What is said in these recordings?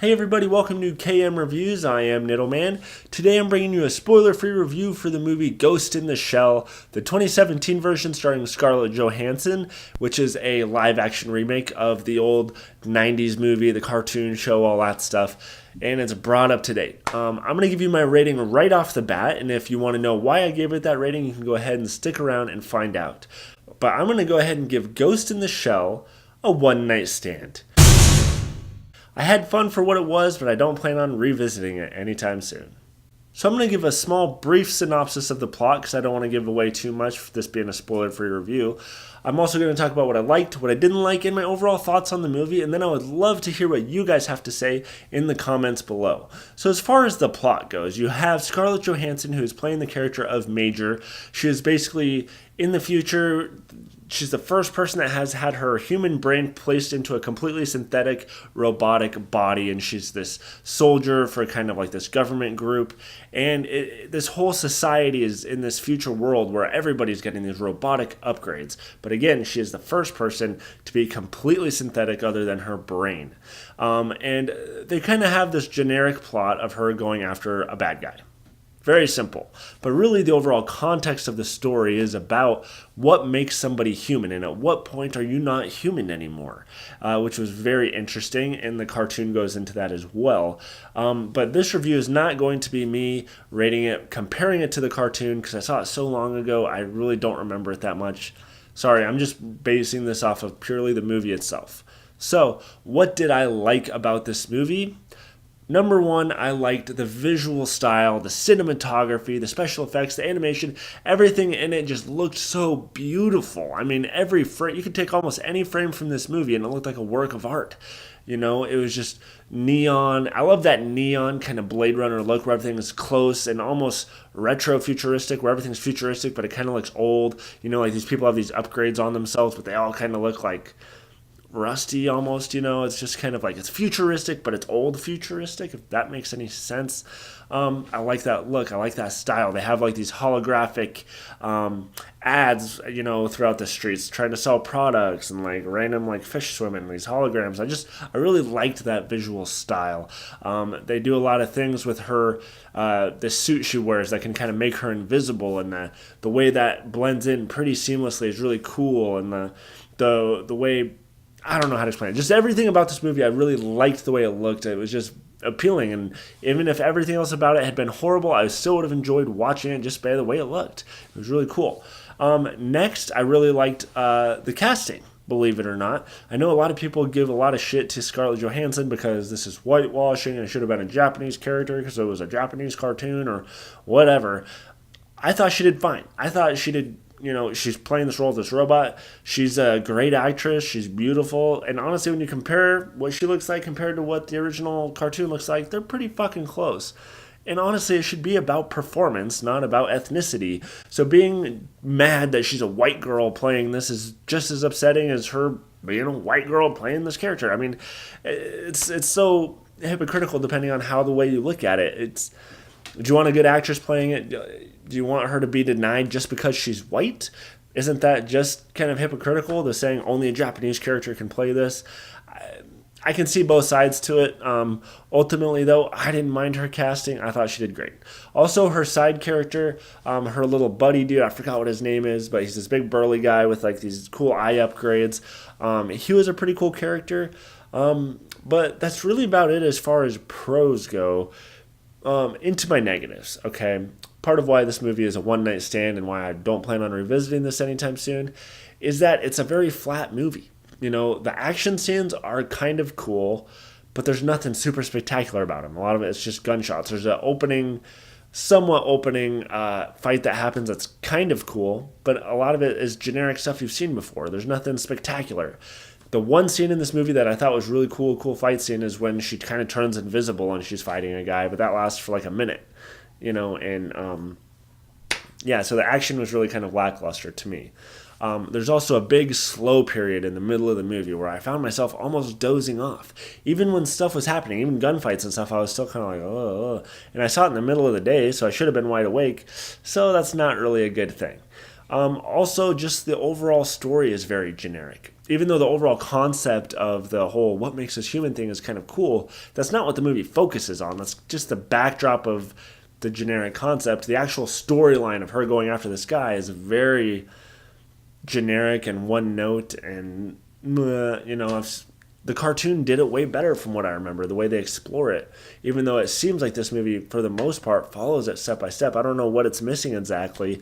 Hey everybody, welcome to KM Reviews. I am Niddleman. Today I'm bringing you a spoiler-free review for the movie Ghost in the Shell, the 2017 version starring Scarlett Johansson, which is a live-action remake of the old 90s movie, the cartoon show, all that stuff, and it's brought up to date. I'm going to give you my rating right off the bat, and if you want to know why I gave it that rating, you can go ahead and stick around and find out. But I'm going to go ahead and give Ghost in the Shell a one-night stand. I had fun for what it was, but I don't plan on revisiting it anytime soon. So I'm going to give a small brief synopsis of the plot because I don't want to give away too much for this being a spoiler-free review. I'm also going to talk about what I liked, what I didn't like, and my overall thoughts on the movie, and then I would love to hear what you guys have to say in the comments below. So as far as the plot goes, you have Scarlett Johansson, who is playing the character of Major. She is basically, in the future, she's the first person that has had her human brain placed into a completely synthetic robotic body, and she's this soldier for kind of like this government group. And this whole society is in this future world where everybody's getting these robotic upgrades. But again, she is the first person to be completely synthetic other than her brain. And they kind of have this generic plot of her going after a bad guy. Very simple. But really the overall context of the story is about what makes somebody human and at what point are you not human anymore, which was very interesting, and the cartoon goes into that as well. But this review is not going to be me rating it, comparing it to the cartoon, because I saw it so long ago, I really don't remember it that much. Sorry, I'm just basing this off of purely the movie itself. So, what did I like about this movie? Number one, I liked the visual style, the cinematography, the special effects, the animation, everything in it just looked so beautiful. I mean, every frame, you could take almost any frame from this movie and it looked like a work of art. You know, it was just neon. I love that neon kind of Blade Runner look where everything is close and almost retro-futuristic, where everything's futuristic, but it kind of looks old. You know, like these people have these upgrades on themselves, but they all kind of look like rusty almost, you know. It's just kind of like it's futuristic, but it's old futuristic, if that makes any sense. I like that look. I like that style. They have like these holographic ads, you know, throughout the streets trying to sell products and like random like fish swimming, these holograms. I really liked that visual style. They do a lot of things with her, the suit she wears that can kind of make her invisible, and the way that blends in pretty seamlessly is really cool, and the way, I don't know how to explain it. Just everything about this movie, I really liked the way it looked. It was just appealing, and even if everything else about it had been horrible, I still would have enjoyed watching it just by the way it looked. It was really cool. Next, I really liked the casting, believe it or not. I know a lot of people give a lot of shit to Scarlett Johansson because this is whitewashing and it should have been a Japanese character because it was a Japanese cartoon or whatever. I thought she did fine. I thought she did. You know, she's playing this role of this robot. She's a great actress. She's beautiful. And honestly, when you compare what she looks like compared to what the original cartoon looks like, they're pretty fucking close. And honestly, it should be about performance, not about ethnicity. So being mad that she's a white girl playing this is just as upsetting as her being a white girl playing this character. I mean, it's so hypocritical depending on how the way you look at it. Do you want a good actress playing it? Do you want her to be denied just because she's white? Isn't that just kind of hypocritical, the saying only a Japanese character can play this? I can see both sides to it. Ultimately, though, I didn't mind her casting. I thought she did great. Also, her side character, her little buddy dude, I forgot what his name is, but he's this big burly guy with like these cool eye upgrades. He was a pretty cool character. But that's really about it as far as pros go. Into my negatives, okay? Part of why this movie is a one-night stand and why I don't plan on revisiting this anytime soon is that it's a very flat movie. You know, the action scenes are kind of cool, but there's nothing super spectacular about them. A lot of it is just gunshots. There's an somewhat opening fight that happens that's kind of cool, but a lot of it is generic stuff you've seen before. There's nothing spectacular. The one scene in this movie that I thought was really cool fight scene is when she kind of turns invisible and she's fighting a guy, but that lasts for like a minute, you know, and yeah, so the action was really kind of lackluster to me. There's also a big slow period in the middle of the movie where I found myself almost dozing off. Even when stuff was happening, even gunfights and stuff, I was still kind of like, oh. And I saw it in the middle of the day, so I should have been wide awake, so that's not really a good thing. Also, just the overall story is very generic. Even though the overall concept of the whole what makes us human thing is kind of cool, that's not what the movie focuses on. That's just the backdrop of the generic concept. The actual storyline of her going after this guy is very generic and one note, and the cartoon did it way better from what I remember, the way they explore it. Even though it seems like this movie, for the most part, follows it step by step. I don't know what it's missing exactly.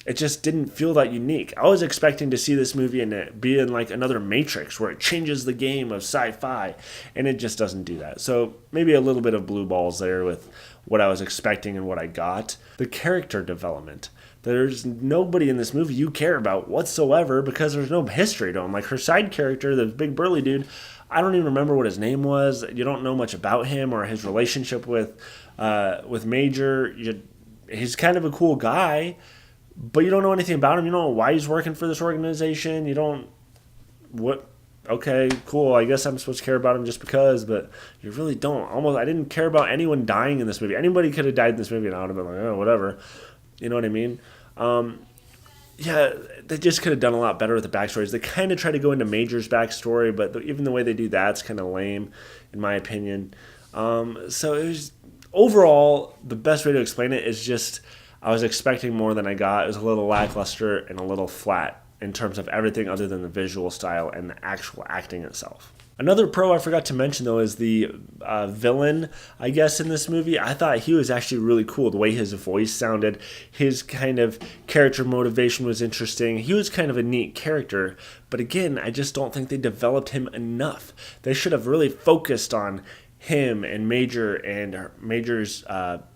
It just didn't feel that unique. I was expecting to see this movie and it be in like another Matrix where it changes the game of sci-fi, and it just doesn't do that. So maybe a little bit of blue balls there with what I was expecting and what I got. The character development. There's nobody in this movie you care about whatsoever because there's no history to him. Like her side character, the big burly dude, I don't even remember what his name was. You don't know much about him or his relationship with Major. He's kind of a cool guy, but you don't know anything about him. You don't know why he's working for this organization. Okay, cool. I guess I'm supposed to care about him just because, but you really don't. I didn't care about anyone dying in this movie. Anybody could have died in this movie and I would have been like, oh, whatever. You know what I mean? Yeah, they just could have done a lot better with the backstories. They kind of try to go into Major's backstory, but even the way they do that's kind of lame, in my opinion. So it was, overall, the best way to explain it is just I was expecting more than I got. It was a little lackluster and a little flat in terms of everything other than the visual style and the actual acting itself. Another pro I forgot to mention, though, is the villain, I guess, in this movie. I thought he was actually really cool. The way his voice sounded, his kind of character motivation was interesting. He was kind of a neat character. But again, I just don't think they developed him enough. They should have really focused on him and Major's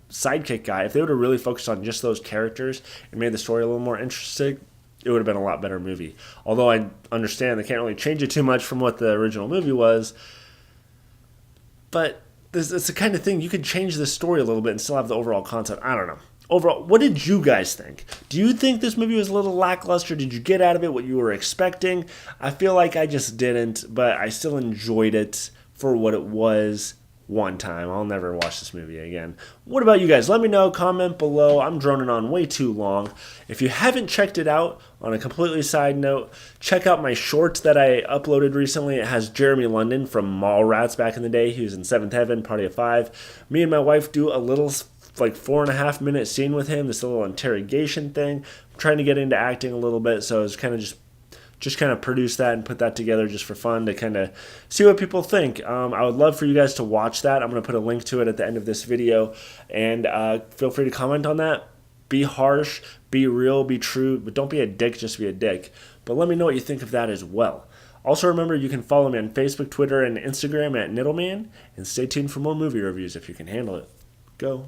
sidekick guy. If they would have really focused on just those characters and made the story a little more interesting, it would have been a lot better movie. Although I understand they can't really change it too much from what the original movie was. But it's the kind of thing you could change the story a little bit and still have the overall concept. I don't know. Overall, what did you guys think? Do you think this movie was a little lackluster? Did you get out of it what you were expecting? I feel like I just didn't, but I still enjoyed it for what it was. One time. I'll never watch this movie again. What about you guys? Let me know. Comment below. I'm droning on way too long. If you haven't checked it out, on a completely side note, check out my short that I uploaded recently. It has Jeremy London from Mallrats back in the day. He was in Seventh Heaven, Party of Five. Me and my wife do a little, like 4.5 minute scene with him, this little interrogation thing. I'm trying to get into acting a little bit, so it's kind of just kind of produce that and put that together just for fun to kind of see what people think. I would love for you guys to watch that. I'm going to put a link to it at the end of this video, and feel free to comment on that. Be harsh, be real, be true, but don't be a dick just to be a dick. But let me know what you think of that as well. Also remember, you can follow me on Facebook, Twitter, and Instagram at Nittleman, and stay tuned for more movie reviews if you can handle it. Go.